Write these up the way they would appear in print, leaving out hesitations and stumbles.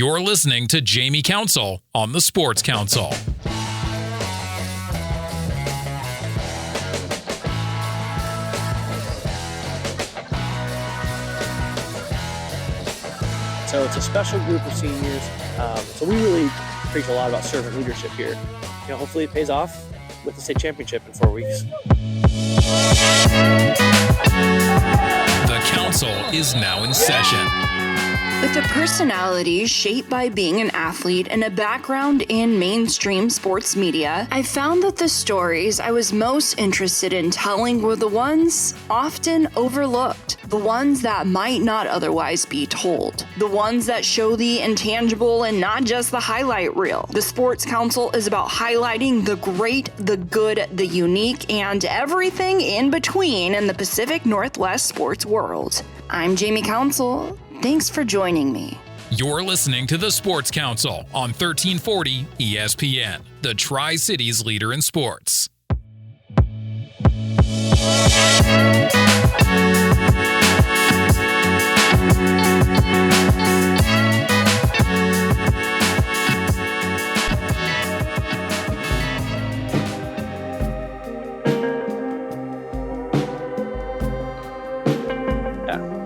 You're listening to Jamie Council on the Sports Council. So it's a special group of seniors. So we really preach a lot about servant leadership here. Hopefully it pays off with the state championship in 4 weeks. The council is now in session. With a personality shaped by being an athlete and a background in mainstream sports media, I found that the stories I was most interested in telling were the ones often overlooked, the ones that might not otherwise be told, the ones that show the intangible and not just the highlight reel. The Sports Council is about highlighting the great, the good, the unique, and everything in between in the Pacific Northwest sports world. I'm Jamie Council. Thanks for joining me. You're listening to the Sports Council on 1340 ESPN, the Tri-Cities leader in sports.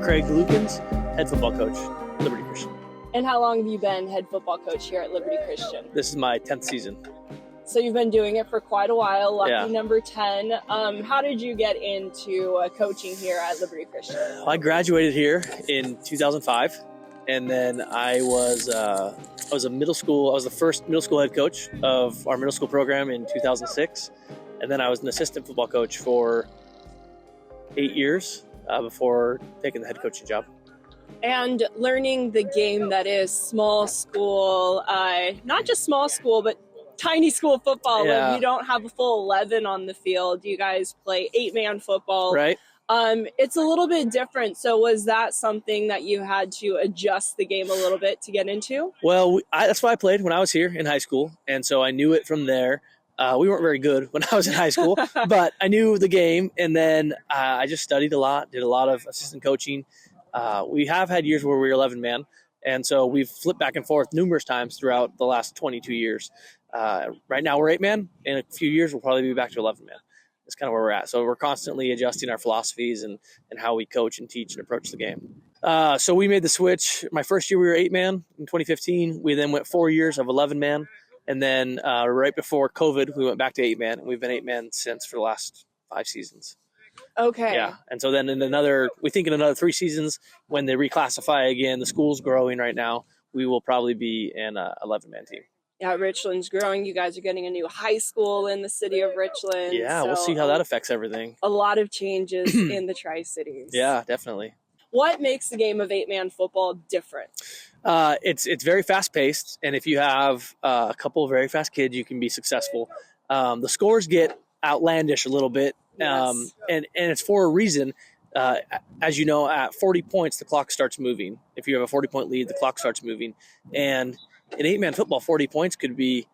Craig Lukins, head football coach, Liberty Christian. And how long have you been head football coach here at Liberty Christian? This is my 10th season. So you've been doing it for quite a while, lucky number 10. How did you get into coaching here at Liberty Christian? I graduated here in 2005, and then I was the first middle school head coach of our middle school program in 2006, and then I was an assistant football coach for 8 years before taking the head coaching job. And learning the game that is small school, not just small school, but tiny school football, where you don't have a full 11 on the field. You guys play 8-man football. Right. It's a little bit different. So was that something that you had to adjust the game a little bit to get into? Well, that's why I played when I was here in high school. And so I knew it from there. We weren't very good when I was in high school, but I knew the game. And then I just studied a lot, did a lot of assistant coaching. We have had years where we were 11-man. And so we've flipped back and forth numerous times throughout the last 22 years. Right now we're 8-man. In a few years, we'll probably be back to 11-man. That's kind of where we're at. So we're constantly adjusting our philosophies and how we coach and teach and approach the game. So we made the switch. My first year we were 8-man in 2015. We then went 4 years of 11-man. And then right before COVID, we went back to 8-man. And we've been 8-man since for the last 5 seasons. Okay. Yeah. And so then in another 3 seasons, when they reclassify again, the school's growing right now, we will probably be an 11-man team. Yeah, Richland's growing. You guys are getting a new high school in the city of Richland. Yeah, we'll see how that affects everything. A lot of changes in the Tri-Cities. Yeah, definitely. What makes the game of 8-man football different? It's very fast-paced, and if you have a couple of very fast kids, you can be successful. The scores get outlandish a little bit, Yes. and it's for a reason. As you know, at 40 points, the clock starts moving. If you have a 40-point lead, the clock starts moving. And in 8-man football, 40 points could be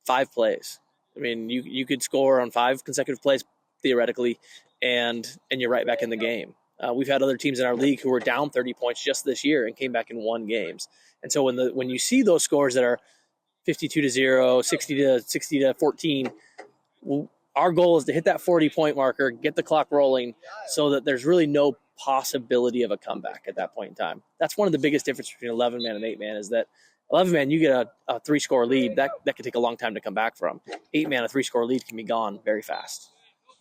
5 plays. I mean, you could score on 5 consecutive plays theoretically, and you're right back in the game. We've had other teams in our league who were down 30 points just this year and came back and won games. And so when you see those scores that are 52-0, 60-14, our goal is to hit that 40-point marker, get the clock rolling, so that there's really no possibility of a comeback at that point in time. That's one of the biggest differences between 11-man and 8-man is that 11-man, you get a 3-score lead. That could take a long time to come back from. 8-man, a 3-score lead can be gone very fast.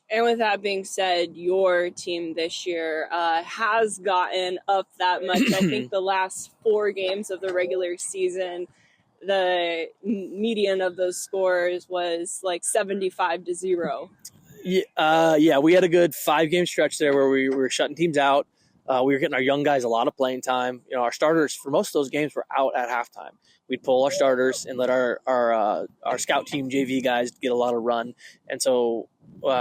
And with that being said, your team this year has gotten up that much. I think the last 4 games of the regular season, the median of those scores was like 75-0. Yeah, we had a good 5-game stretch there where we were shutting teams out. We were getting our young guys a lot of playing time. Our starters for most of those games were out at halftime. We'd pull our starters and let our scout team JV guys get a lot of run. And so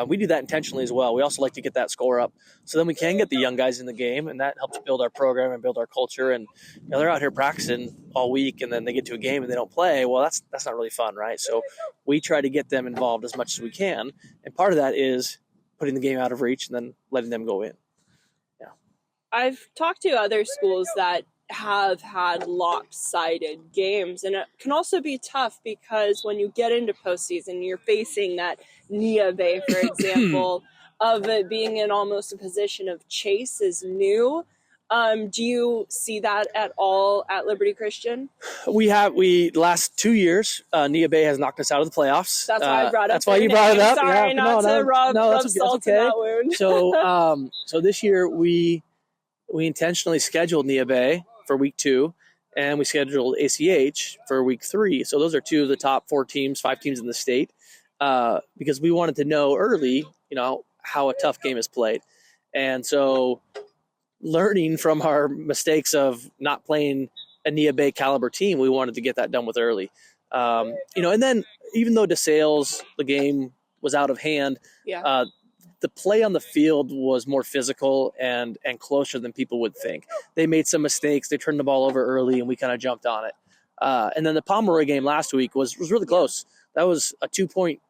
we do that intentionally as well. We also like to get that score up so then we can get the young guys in the game, and that helps build our program and build our culture. And they're out here practicing all week, and then they get to a game and they don't play. Well, that's not really fun, right? So we try to get them involved as much as we can, and part of that is putting the game out of reach and then letting them go in. I've talked to other schools that have had lopsided games. And it can also be tough because when you get into postseason, you're facing that Nia Bay, for example, of it being in almost a position of chase is new. Do you see that at all at Liberty Christian? We last 2 years, Nia Bay has knocked us out of the playoffs. That's why I brought up. That's why you brought it up. Sorry, not to rub salt in that wound. So this year we intentionally scheduled Nia Bay for week 2, and we scheduled ACH for week 3. So those are 2 of the top 5 teams in the state, because we wanted to know early, how a tough game is played, and so. Learning from our mistakes of not playing a Nia Bay caliber team, we wanted to get that done with early. And then even though DeSales, the game was out of hand, the play on the field was more physical and closer than people would think. They made some mistakes. They turned the ball over early, and we kind of jumped on it. And then the Pomeroy game last week was really close. That was a 2-point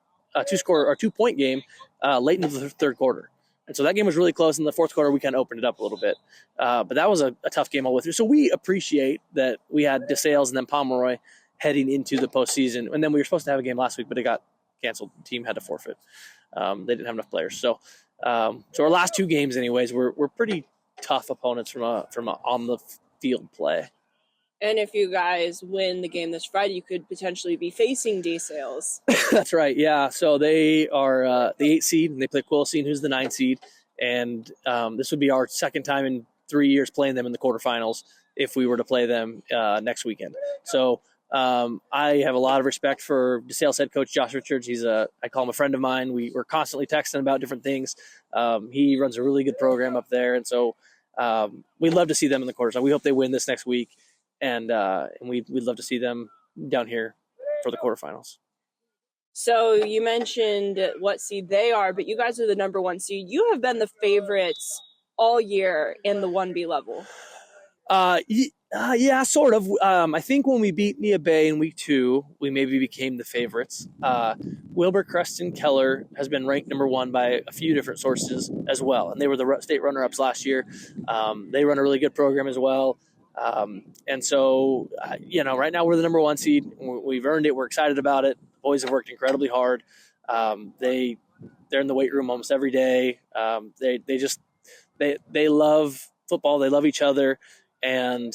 game late into the third quarter. And so that game was really close. In the fourth quarter, we kind of opened it up a little bit. But that was a tough game all the way through. So we appreciate that we had DeSales and then Pomeroy heading into the postseason. And then we were supposed to have a game last week, but it got canceled. The team had to forfeit. They didn't have enough players. So our last 2 games, anyways, were pretty tough opponents from a on the field play. And if you guys win the game this Friday, you could potentially be facing DeSales. That's right, yeah. So they are the 8 seed, and they play Quilcene, who's the 9 seed. And this would be our second time in 3 years playing them in the quarterfinals if we were to play them next weekend. So I have a lot of respect for DeSales head coach Josh Richards. I call him a friend of mine. We're constantly texting about different things. He runs a really good program up there, and so we'd love to see them in the quarters. So we hope they win this next week. And we'd love to see them down here for the quarterfinals. So you mentioned what seed they are, but you guys are the number 1 seed. You have been the favorites all year in the 1B level. Yeah, sort of. I think when we beat Nia Bay in week 2, we maybe became the favorites. Wilbur Creston Keller has been ranked number 1 by a few different sources as well, and they were the state runner-ups last year. They run a really good program as well. And so, right now we're the number 1 seed. We've earned it. We're excited about it. The boys have worked incredibly hard. They're in the weight room almost every day. They love football. They love each other. And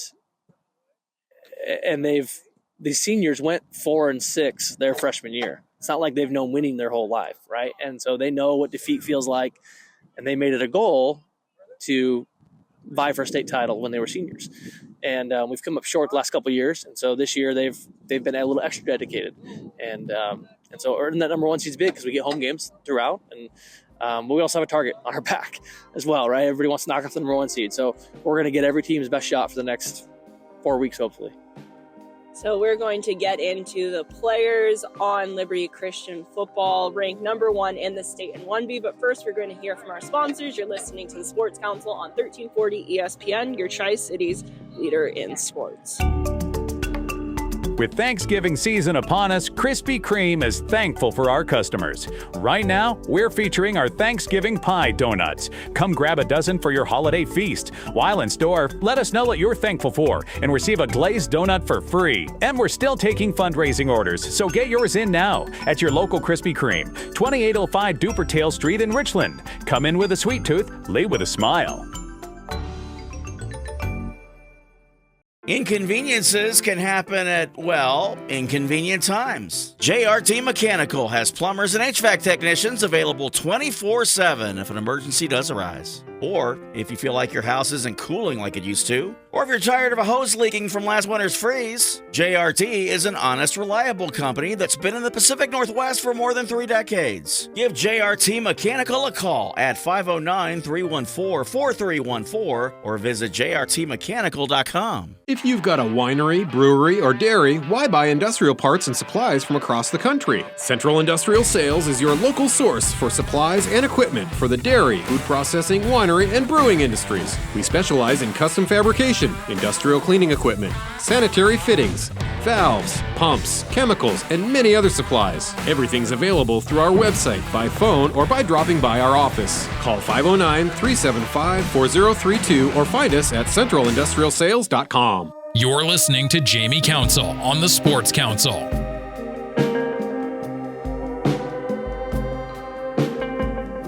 these seniors went 4-6 their freshman year. It's not like they've known winning their whole life. Right. And so they know what defeat feels like, and they made it a goal to vie for a state title when they were seniors. And we've come up short the last couple of years. And so this year they've been a little extra dedicated. And so earning that number 1 seed is big because we get home games throughout. And but we also have a target on our back as well, right? Everybody wants to knock off the number 1 seed. So we're going to get every team's best shot for the next 4 weeks, hopefully. So we're going to get into the players on Liberty Christian football, ranked number 1 in the state in 1B. But first, we're going to hear from our sponsors. You're listening to the Sports Council on 1340 ESPN, your Tri-Cities leader in sports. With Thanksgiving season upon us, Krispy Kreme is thankful for our customers. Right now, we're featuring our Thanksgiving pie donuts. Come grab a dozen for your holiday feast. While in store, let us know what you're thankful for and receive a glazed donut for free. And we're still taking fundraising orders, so get yours in now at your local Krispy Kreme, 2805 Dupertail Street in Richland. Come in with a sweet tooth, leave with a smile. Inconveniences can happen at, well, inconvenient times. JRT Mechanical has plumbers and HVAC technicians available 24/7 if an emergency does arise. Or if you feel like your house isn't cooling like it used to. Or if you're tired of a hose leaking from last winter's freeze. JRT is an honest, reliable company that's been in the Pacific Northwest for more than 3 decades. Give JRT Mechanical a call at 509-314-4314 or visit jrtmechanical.com. If you've got a winery, brewery, or dairy, why buy industrial parts and supplies from across the country? Central Industrial Sales is your local source for supplies and equipment for the dairy, food processing, winery, and brewing industries. We specialize in custom fabrication, industrial cleaning equipment, sanitary fittings, valves, pumps, chemicals, and many other supplies. Everything's available through our website, by phone, or by dropping by our office. Call 509-375-4032 or find us at centralindustrialsales.com. You're listening to Jamie Council on the Sports Council.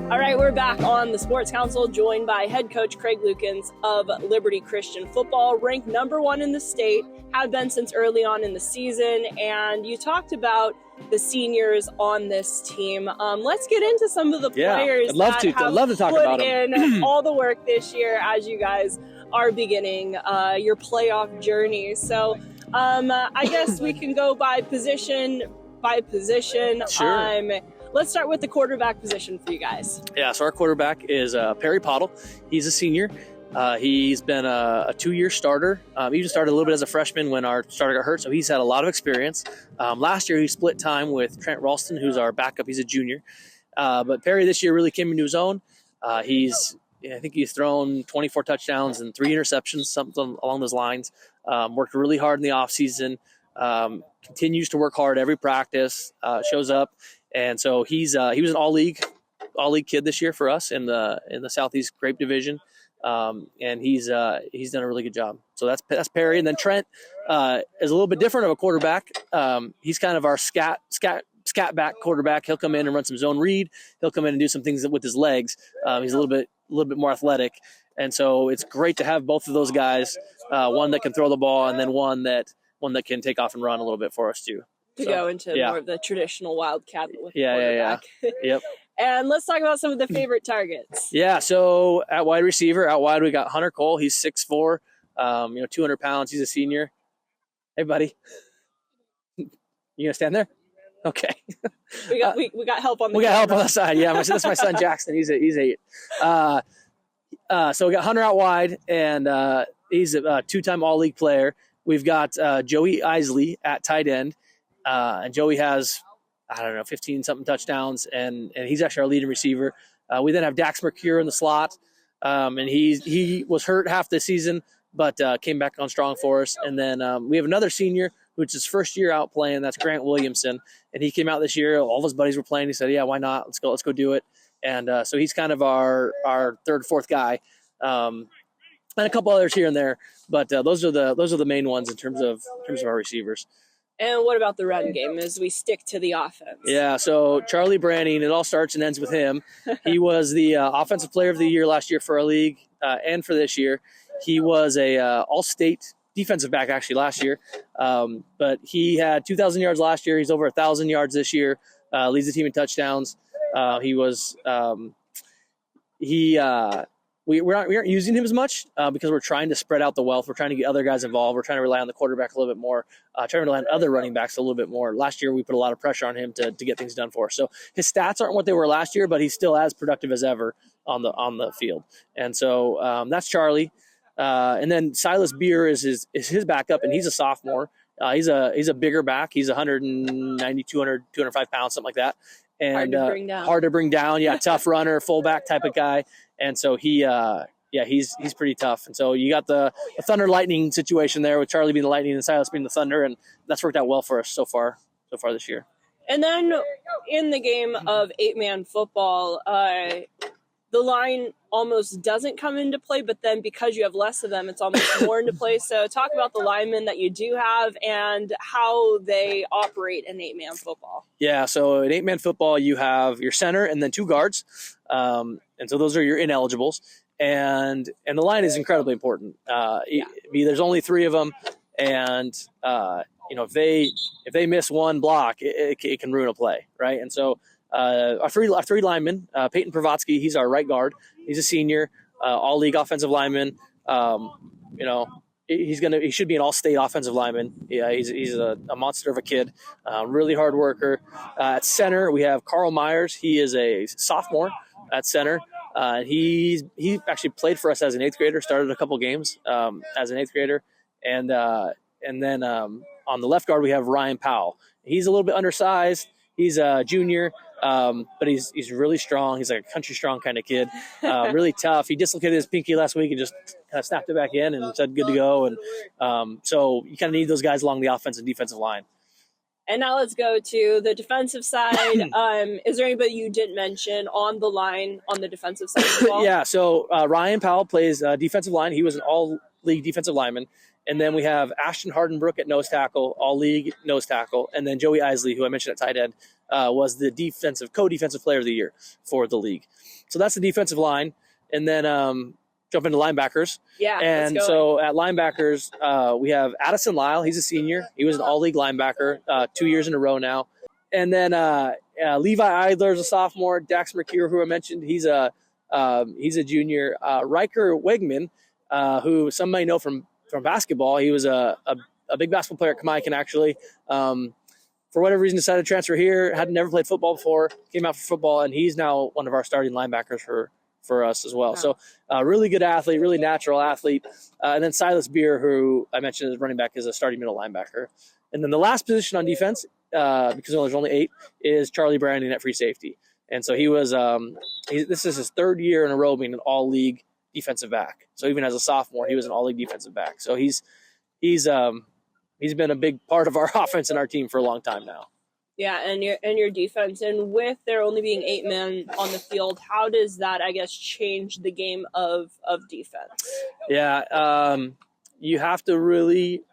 All right, we're back on the Sports Council, joined by head coach Craig Lukins of Liberty Christian Football, ranked number 1 in the state, have been since early on in the season. And you talked about the seniors on this team. Let's get into some of the players I'd love to talk about them. in all the work this year as you guys are beginning your playoff journey. So I guess we can go by position. Sure. Let's start with the quarterback position for you guys. Yeah, so our quarterback is Perry Pottle. He's a senior. He's been a 2-year starter. He even started a little bit as a freshman when our starter got hurt, so he's had a lot of experience. Last year, he split time with Trent Ralston, who's our backup. He's a junior. But Perry this year really came into his own. I think he's thrown 24 touchdowns and 3 interceptions, something along those lines. Worked really hard in the offseason. Continues to work hard every practice. Shows up. And so he was an all-league kid this year for us in the Southeast Grape Division, and he's done a really good job. So that's Perry, and then Trent is a little bit different of a quarterback. He's kind of our scat back quarterback. He'll come in and run some zone read. He'll come in and do some things with his legs. He's a little bit more athletic, and so it's great to have both of those guys. One that can throw the ball, and then one that can take off and run a little bit for us too. Go into more of the traditional Wildcat with quarterback. Yep. And let's talk about some of the favorite targets. Yeah, so at wide receiver, out wide we got Hunter Cole. He's 6'4", 200 pounds. He's a senior. Hey, buddy. You gonna stand there? Okay. We got help on the. We got help on the side. Yeah, that's my son Jackson. He's 8. So we got Hunter out wide, and he's a 2-time All-League player. We've got Joey Isley at tight end. And Joey has, 15-something touchdowns, and he's actually our leading receiver. We then have Dax Mercure in the slot, and he was hurt half the season, but came back on strong for us. And then we have another senior, which is first year out playing. That's Grant Williamson, and he came out this year. All of his buddies were playing. He said, "Yeah, why not? Let's go do it." And so he's kind of our third, fourth guy, and a couple others here and there. But those are the main ones in terms of our receivers. And what about the run game as we stick to the offense? Yeah, so Charlie Branning, it all starts and ends with him. He was the Offensive Player of the Year last year for our league and for this year. He was a all-state defensive back actually last year. But he had 2,000 yards last year. He's over 1,000 yards this year. Leads the team in touchdowns. We aren't using him as much because we're trying to spread out the wealth. We're trying to get other guys involved. We're trying to rely on the quarterback a little bit more, trying to rely on other running backs a little bit more. Last year, we put a lot of pressure on him to get things done for us. So his stats aren't what they were last year, but he's still as productive as ever on the field. And so that's Charlie. And then Silas Beer is his backup, and he's a sophomore. He's a bigger back. He's 190, 200, 205 pounds, something like that. And hard to bring down. Yeah, tough runner, fullback type of guy. And so he's pretty tough. And so you got the Thunder Lightning situation there with Charlie being the Lightning and Silas being the Thunder, and that's worked out well for us so far this year. And then in the game of 8-man football, the line almost doesn't come into play, but then because you have less of them, it's almost more into play. So talk about the linemen that you do have and how they operate in 8-man football. Yeah, so in 8-man football, you have your center and then 2 guards. And so those are your ineligibles. And the line is incredibly important. There's only 3 of them, and if they miss one block, it can ruin a play, right? And so our three linemen, Peyton Pravotsky, he's our right guard. He's a senior, all-league offensive lineman. He should be an all-state offensive lineman. Yeah, he's a monster of a kid, really hard worker. At center, we have Carl Myers. He is a sophomore at center. He actually played for us as an 8th grader, started a couple games as an 8th grader. And then on the left guard, we have Ryan Powell. He's a little bit undersized. He's a junior, but he's really strong. He's like a country strong kind of kid, really tough. He dislocated his pinky last week and just kind of snapped it back in and said good to go. And so you kind of need those guys along the offensive and defensive line. And now let's go to the defensive side. Is there anybody you didn't mention on the line on the defensive side as well? Yeah, so Ryan Powell plays defensive line. He was an all-league defensive lineman. And then we have Ashton Hardenbrook at nose tackle, all-league nose tackle. And then Joey Isley, who I mentioned at tight end, was the co-defensive player of the year for the league. So that's the defensive line. And then jump into linebackers. Yeah, and so at linebackers, we have Addison Lyle. He's a senior. He was an all-league linebacker 2 years in a row now. And then Levi Idler is a sophomore. Dax McKeer, who I mentioned, he's a junior. Riker Wegman, who some may know from basketball. He was a big basketball player at Kamiakin, actually. For whatever reason, decided to transfer here. Had never played football before. Came out for football, and he's now one of our starting linebackers for us as well. Wow. So really good athlete, really natural athlete. And then Silas Beer, who I mentioned as running back, is a starting middle linebacker. And then the last position on defense, because there's only 8, is Charlie Brandon at free safety. And so he was this is his 3rd year in a row being an all-league defensive back. So even as a sophomore, he was an all-league defensive back. So he's been a big part of our offense and our team for a long time now. Yeah, and your defense, and with there only being 8 men on the field, how does that, I guess, change the game of defense? Yeah, you have to really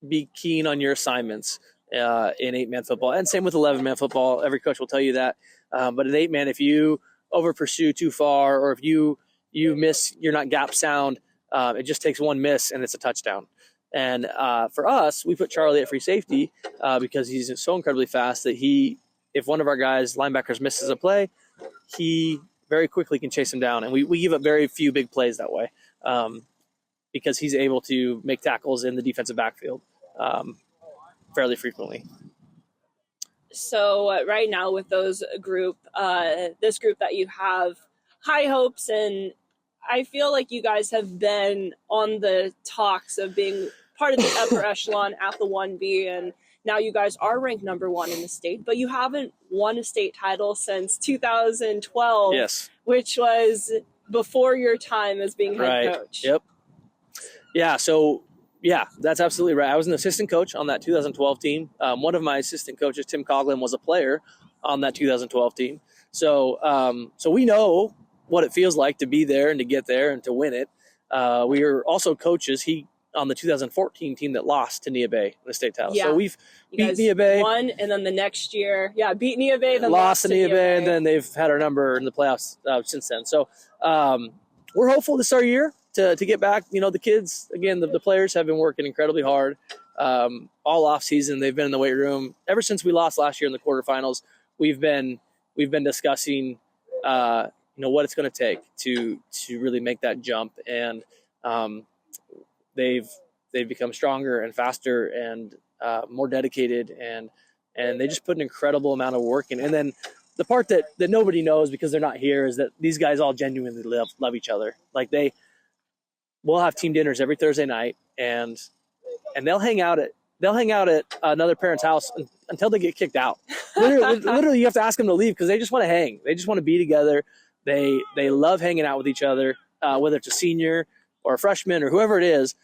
be keen on your assignments in 8-man football, and same with 11-man football. Every coach will tell you that. But in 8-man, if you over pursue too far, or if you miss, you're not gap sound, it just takes one miss and it's a touchdown. And for us, we put Charlie at free safety because he's so incredibly fast that if one of our guys, linebackers, misses a play, he very quickly can chase him down. And we give up very few big plays that way because he's able to make tackles in the defensive backfield fairly frequently. So right now with this group that you have, high hopes, and I feel like you guys have been on the talks of being part of the upper echelon at the 1B, and now you guys are ranked number 1 in the state, but you haven't won a state title since 2012, yes, which was before your time as being head coach. Yep. Yeah, so, yeah, that's absolutely right. I was an assistant coach on that 2012 team. One of my assistant coaches, Tim Coughlin, was a player on that 2012 team. So we know what it feels like to be there and to get there and to win it. We are also coaches. He on the 2014 team that lost to Nia Bay in the state title. Yeah. So we've beat Nia Bay. Won, and then the next year, beat Nia Bay, then lost to Nia Bay, and then they've had our number in the playoffs since then. So we're hopeful this is our year to get back. You know, the kids, again, the players have been working incredibly hard all off season. They've been in the weight room ever since we lost last year in the quarterfinals. We've been discussing what it's going to take to really make that jump, and they've become stronger and faster and more dedicated, and they just put an incredible amount of work in. And then the part that nobody knows because they're not here is that these guys all genuinely love each other. Like we'll have team dinners every Thursday night, and they'll hang out at another parent's house until they get kicked out. Literally, you have to ask them to leave because they just want to hang. They just want to be together. They love hanging out with each other, whether it's a senior or a freshman or whoever it is.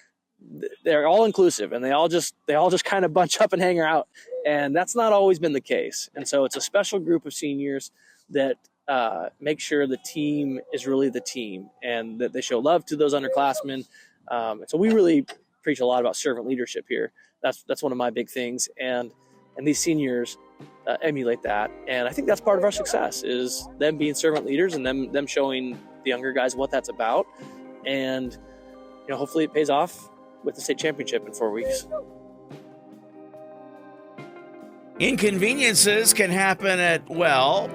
They're all inclusive, and they all just kind of bunch up and hang out. And that's not always been the case. And so it's a special group of seniors that make sure the team is really the team, and that they show love to those underclassmen. And so we really preach a lot about servant leadership here. That's one of my big things. And these seniors emulate that, and I think that's part of our success is them being servant leaders and them showing the younger guys what that's about, and hopefully it pays off with the state championship in 4 weeks. Inconveniences can happen at,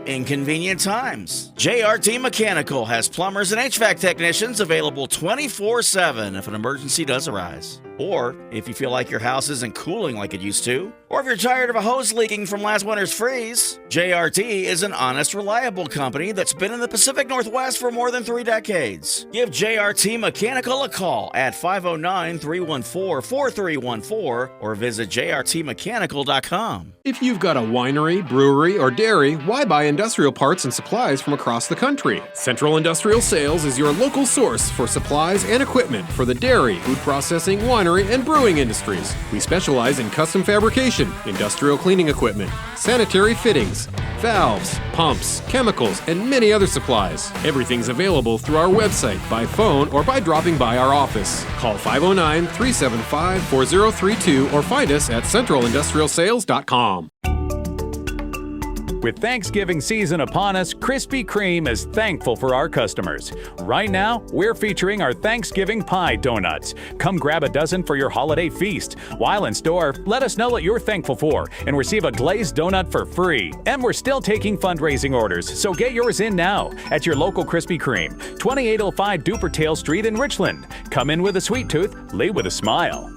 inconvenient times. JRT Mechanical has plumbers and HVAC technicians available 24/7 if an emergency does arise. Or if you feel like your house isn't cooling like it used to, or if you're tired of a hose leaking from last winter's freeze, JRT is an honest, reliable company that's been in the Pacific Northwest for more than 3 decades. Give JRT Mechanical a call at 509-314-4314 or visit jrtmechanical.com. If you've got a winery, brewery, or dairy, why buy industrial parts and supplies from across the country? Central Industrial Sales is your local source for supplies and equipment for the dairy, food processing, winery, and brewing industries. We specialize in custom fabrication, industrial cleaning equipment, sanitary fittings, valves, pumps, chemicals, and many other supplies. Everything's available through our website, by phone, or by dropping by our office. Call 509-375-4032 or find us at centralindustrialsales.com. With Thanksgiving season upon us, Krispy Kreme is thankful for our customers. Right now, we're featuring our Thanksgiving pie donuts. Come grab a dozen for your holiday feast. While in store, let us know what you're thankful for and receive a glazed donut for free. And we're still taking fundraising orders, so get yours in now at your local Krispy Kreme, 2805 Dupertail Street in Richland. Come in with a sweet tooth, leave with a smile.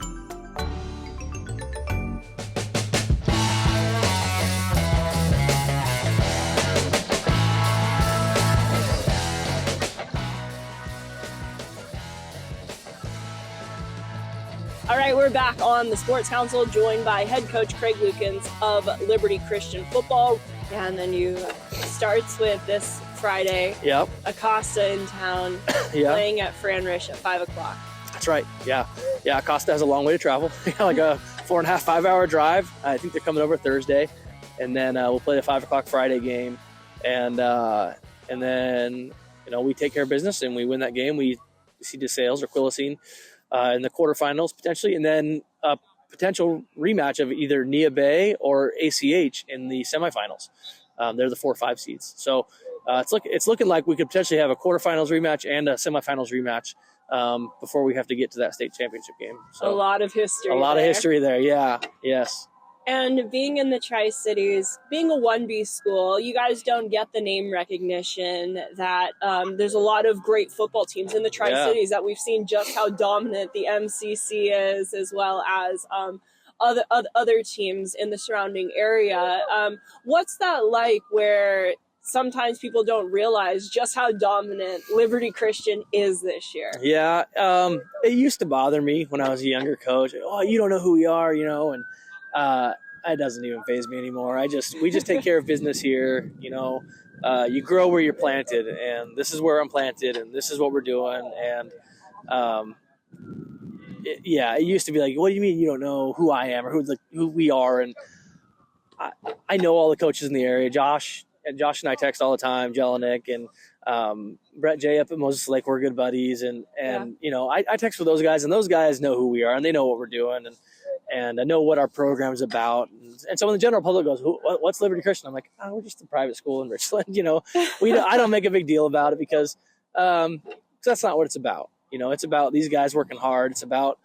All right, we're back on the Sports Council, joined by head coach Craig Lukins of Liberty Christian Football. And then you starts with this Friday. Yep. Ocosta in town, Yeah. playing at Fran Rish at 5 o'clock. That's right. Yeah. Yeah. Ocosta has a long way to travel. Like a 4.5, 5 hour drive. I think they're coming over Thursday. And then we'll play the 5 o'clock Friday game. And then, we take care of business and we win that game. We see DeSales or Quilcene in the quarterfinals potentially, and then a potential rematch of either Nia Bay or ACH in the semifinals. They're the 4 or 5 seeds. So it's looking like we could potentially have a quarterfinals rematch and a semifinals rematch before we have to get to that state championship game. So a lot of history. A lot of history there. Yeah. Yes. And being in the Tri-Cities, being a 1B school, you guys don't get the name recognition that there's a lot of great football teams in the Tri-Cities that we've seen just how dominant the MCC is, as well as other teams in the surrounding area. What's that like where sometimes people don't realize just how dominant Liberty Christian is this year? Yeah. It used to bother me when I was a younger coach. Oh, you don't know who we are, and it doesn't even faze me anymore. We just take care of business here. You grow where you're planted, and this is where I'm planted, and this is what we're doing. And it used to be like, what do you mean you don't know who I am or who we are? And I know all the coaches in the area. Josh and I text all the time. Jelinek and Brett J up at Moses Lake, we're good buddies, and I text with those guys, and those guys know who we are, and they know what we're doing, and I know what our program's about. And so when the general public goes, what's Liberty Christian? I'm like, we're just a private school in Richland. I don't make a big deal about it because that's not what it's about. It's about these guys working hard. It's about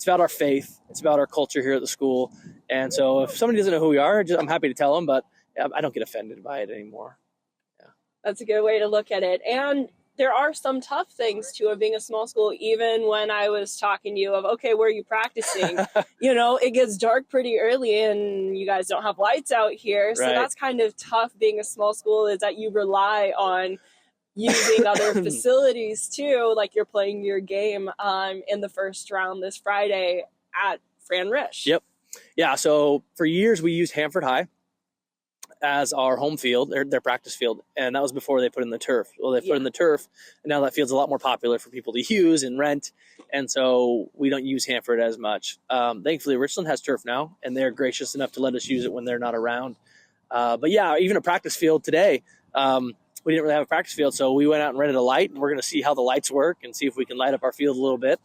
our faith. It's about our culture here at the school. And so if somebody doesn't know who we are, I'm happy to tell them, but I don't get offended by it anymore. Yeah. That's a good way to look at it. And there are some tough things to it being a small school. Even when I was talking to you of, okay, where are you practicing? It gets dark pretty early and you guys don't have lights out here. So that's kind of tough being a small school, is that you rely on using other facilities too. Like you're playing your game in the first round this Friday at Fran Rish. Yep. Yeah. So for years we used Hanford High as our home field, their practice field. And that was before they put in the turf. Well, they put in the turf, and now that field's a lot more popular for people to use and rent. And so we don't use Hanford as much. Thankfully, Richland has turf now, and they're gracious enough to let us use it when they're not around. But yeah, even a practice field today, we didn't really have a practice field. So we went out and rented a light, and we're going to see how the lights work and see if we can light up our field a little bit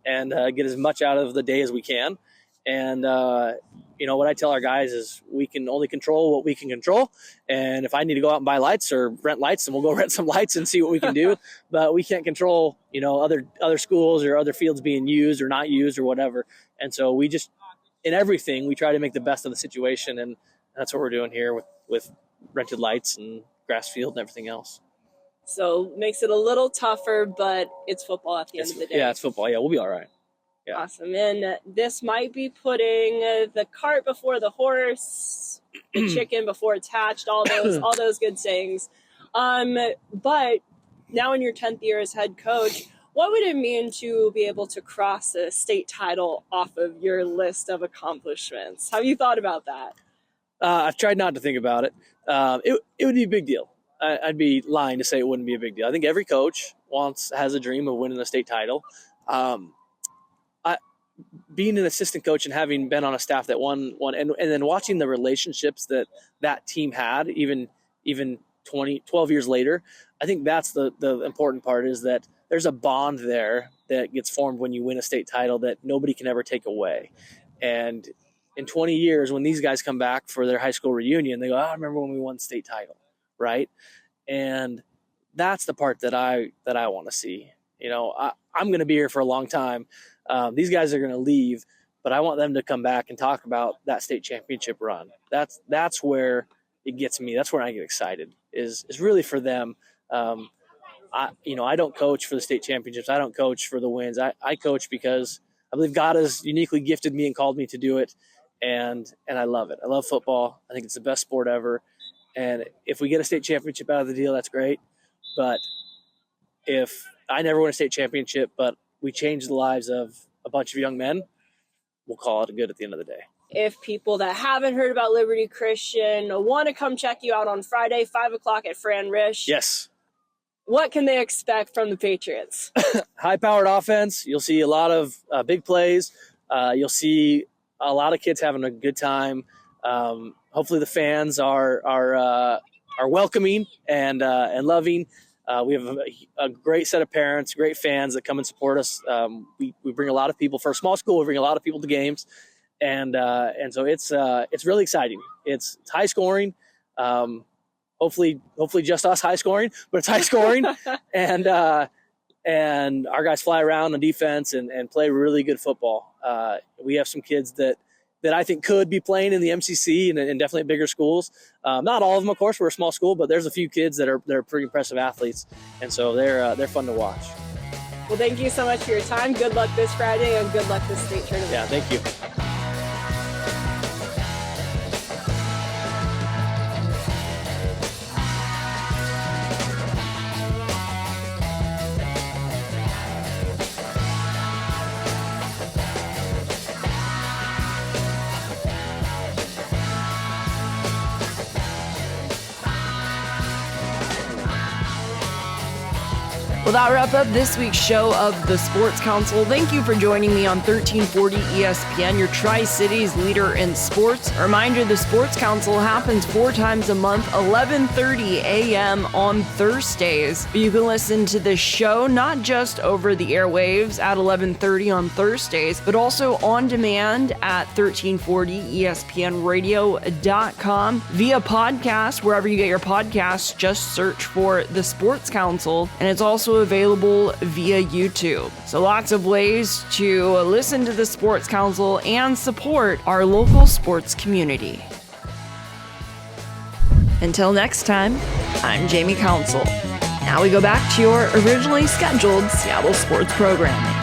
and get as much out of the day as we can. And, what I tell our guys is we can only control what we can control. And if I need to go out and buy lights or rent lights, then we'll go rent some lights and see what we can do. But we can't control, other schools or other fields being used or not used or whatever. And so we just, in everything, we try to make the best of the situation. And that's what we're doing here with rented lights and grass field and everything else. So makes it a little tougher, but it's football at the end of the day. Yeah, it's football. Yeah, we'll be all right. Yeah. Awesome. And this might be putting the cart before the horse, the chicken before it's hatched, all those good sayings. But now in your 10th year as head coach, what would it mean to be able to cross a state title off of your list of accomplishments? Have you thought about that? I've tried not to think about it. It would be a big deal. I'd be lying to say it wouldn't be a big deal. I think every coach has a dream of winning a state title. Being an assistant coach and having been on a staff that won, and then watching the relationships that team had, even 12 years later, I think that's the important part, is that there's a bond there that gets formed when you win a state title that nobody can ever take away. And in 20 years, when these guys come back for their high school reunion, they go, I remember when we won the state title, right? And that's the part that I want to see. I'm going to be here for a long time. These guys are going to leave, but I want them to come back and talk about that state championship run. That's where it gets me. That's where I get excited, is really for them. I don't coach for the state championships. I don't coach for the wins. I coach because I believe God has uniquely gifted me and called me to do it. And I love it. I love football. I think it's the best sport ever. And if we get a state championship out of the deal, that's great. But if I never win a state championship, but we change the lives of a bunch of young men, we'll call it good at the end of the day. If people that haven't heard about Liberty Christian want to come check you out on Friday, 5 o'clock at Fran Rish. Yes. What can they expect from the Patriots? High-powered offense. You'll see a lot of big plays. You'll see a lot of kids having a good time. Hopefully the fans are welcoming and loving. We have a great set of parents, great fans that come and support us. We bring a lot of people. For a small school, we bring a lot of people to games. And so it's really exciting. It's high scoring. Hopefully just us high scoring, but it's high scoring. and our guys fly around on defense and play really good football. We have some kids that I think could be playing in the MCC and definitely at bigger schools. Not all of them, of course. We're a small school, but there's a few kids that are pretty impressive athletes, and so they're fun to watch. Well, thank you so much for your time. Good luck this Friday, and good luck this state tournament. Yeah, thank you. Well, that wraps up this week's show of the Sports Council. Thank you for joining me on 1340 ESPN, your Tri-Cities leader in sports. A reminder, the Sports Council happens 4 times a month, 11:30 a.m. on Thursdays. You can listen to the show not just over the airwaves at 11:30 on Thursdays, but also on demand at 1340ESPNradio.com via podcast. Wherever you get your podcasts, just search for the Sports Council, and it's also available via YouTube. So lots of ways to listen to the Sports Council and support our local sports community. Until next time, I'm Jamie Council. Now we go back to your originally scheduled Seattle sports programming.